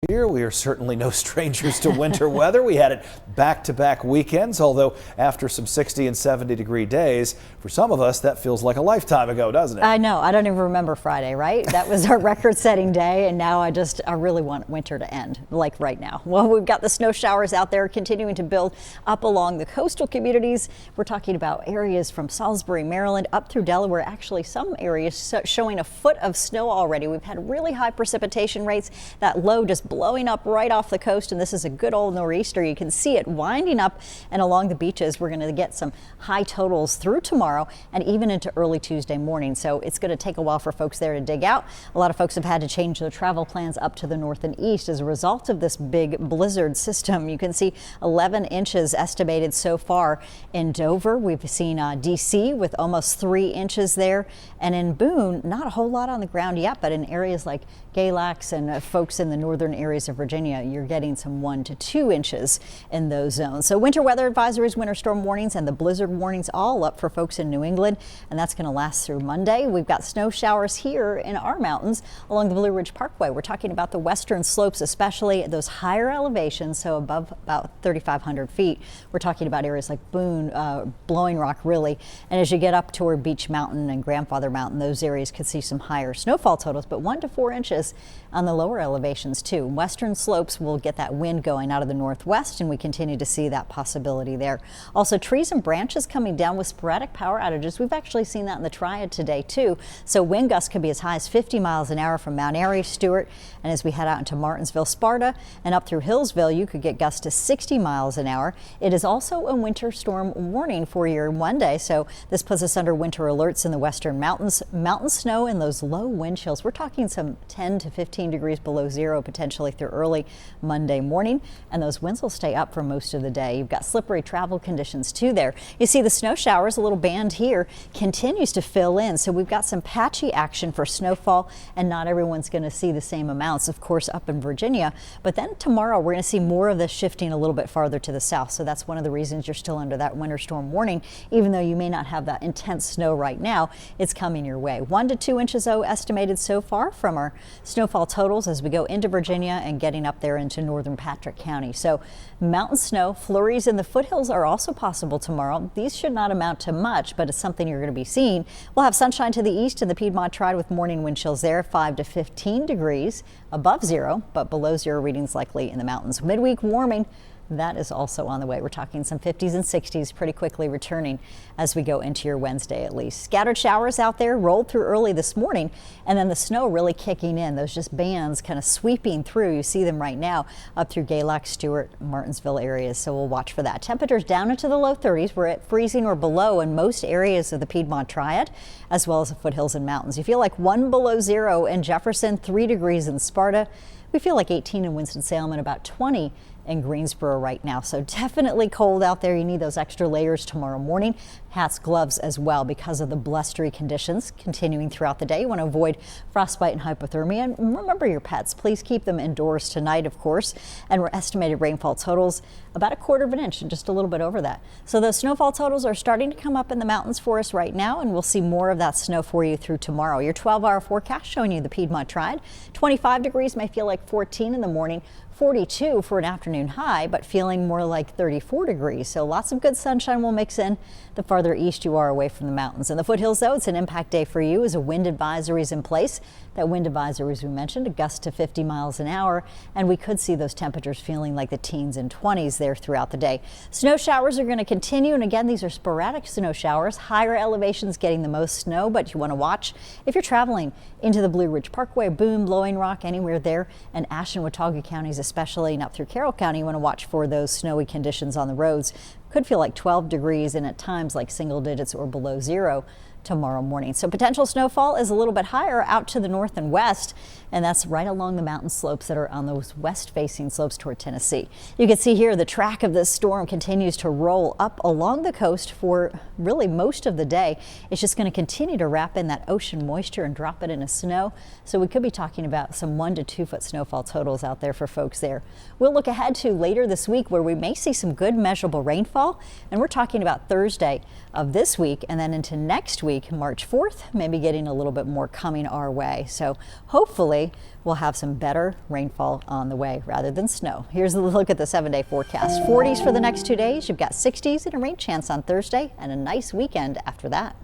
Here, we are certainly no strangers to winter weather. We had it back-to-back weekends, although after some 60 and 70-degree days, for some of us, that feels like a lifetime ago, doesn't it? I know. I don't even remember Friday, right? That was our record-setting day, and now I really want winter to end, like right now. Well, we've got the snow showers out there continuing to build up along the coastal communities. We're talking about areas from Salisbury, Maryland, up through Delaware. Actually, some areas showing a foot of snow already. We've had really high precipitation rates. That low just blowing up right off the coast, and this is a good old nor'easter. You can see it winding up and along the beaches. We're going to get some high totals through tomorrow and even into early Tuesday morning, so it's going to take a while for folks there to dig out. A lot of folks have had to change their travel plans up to the north and east as a result of this big blizzard system. You can see 11 inches estimated so far in Dover. We've seen DC with almost 3 inches there, and in Boone, not a whole lot on the ground yet, but in areas like Galax and folks in the northern areas of Virginia, you're getting some 1 to 2 inches in those zones. So winter weather advisories, winter storm warnings, and the blizzard warnings all up for folks in New England, and that's going to last through Monday. We've got snow showers here in our mountains along the Blue Ridge Parkway. We're talking about the western slopes, especially at those higher elevations, so above about 3,500 feet. We're talking about areas like Boone, Blowing Rock, really, and as you get up toward Beech Mountain and Grandfather Mountain, those areas could see some higher snowfall totals, but 1 to 4 inches on the lower elevations too. Western slopes will get that wind going out of the northwest, and we continue to see that possibility there. Also, trees and branches coming down with sporadic power outages. We've actually seen that in the Triad today too. So wind gusts could be as high as 50 miles an hour from Mount Airy, Stewart, and as we head out into Martinsville, Sparta, and up through Hillsville, you could get gusts to 60 miles an hour. It is also a winter storm warning for your Monday, so this puts us under winter alerts in the western mountains. Mountain snow and those low wind chills. We're talking some 10 to 15 degrees below zero potentially through early Monday morning, and those winds will stay up for most of the day. You've got slippery travel conditions too there. You see the snow showers, a little band here, continues to fill in, so we've got some patchy action for snowfall, and not everyone's going to see the same amounts, of course, up in Virginia. But then tomorrow we're going to see more of this shifting a little bit farther to the south, so that's one of the reasons you're still under that winter storm warning. Even though you may not have that intense snow right now, it's coming your way. 1 to 2 inches though estimated so far from our snowfall totals as we go into Virginia and getting up there into northern Patrick County. So mountain snow, flurries in the foothills are also possible tomorrow. These should not amount to much, but it's something you're going to be seeing. We'll have sunshine to the east in the Piedmont Triad with morning wind chills there, 5 to 15 degrees above zero, but below zero readings likely in the mountains. Midweek warming, that is also on the way. We're talking some 50s and 60s pretty quickly returning as we go into your Wednesday at least. Scattered showers out there rolled through early this morning, and then the snow really kicking in. Those just bands kind of sweeping through. You see them right now up through Galax, Stewart, Martinsville areas, so we'll watch for that. Temperatures down into the low 30s. We're at freezing or below in most areas of the Piedmont Triad, as well as the foothills and mountains. You feel like 1 below zero in Jefferson, 3 degrees in Sparta. We feel like 18 in Winston-Salem and about 20 in Greensboro right now. So definitely cold out there. You need those extra layers tomorrow morning. Hats, gloves as well because of the blustery conditions continuing throughout the day. You want to avoid frostbite and hypothermia. And remember your pets. Please keep them indoors tonight, of course. And we're estimated rainfall totals about 1/4 inch and just a little bit over that. So those snowfall totals are starting to come up in the mountains for us right now, and we'll see more of that snow for you through tomorrow. Your 12-hour forecast showing you the Piedmont Triad. 25 degrees may feel like 14 in the morning. 42 for an afternoon high, but feeling more like 34 degrees. So lots of good sunshine will mix in the farther east you are away from the mountains. In the foothills, though, it's an impact day for you as a wind advisory is in place. That wind advisory, as we mentioned, a gust to 50 miles an hour, and we could see those temperatures feeling like the teens and 20s there throughout the day. Snow showers are going to continue, and again, these are sporadic snow showers. Higher elevations getting the most snow, but you want to watch if you're traveling into the Blue Ridge Parkway, Boone, Blowing Rock, anywhere there, and Ashen, Watauga counties especially, and up through Carroll County. You want to watch for those snowy conditions on the roads. Could feel like 12 degrees and at times like single digits or below zero tomorrow morning. So potential snowfall is a little bit higher out to the north and west, and that's right along the mountain slopes that are on those west-facing slopes toward Tennessee. You can see here the track of this storm continues to roll up along the coast for really most of the day. It's just going to continue to wrap in that ocean moisture and drop it into snow. So we could be talking about some 1 to 2 foot snowfall totals out there for folks there. We'll look ahead to later this week where we may see some good measurable rainfall, and we're talking about Thursday of this week and then into next week. week, March 4th, maybe getting a little bit more coming our way. So hopefully we'll have some better rainfall on the way rather than snow. Here's a look at the 7-day forecast. 40s for the next 2 days. You've got 60s and a rain chance on Thursday and a nice weekend after that.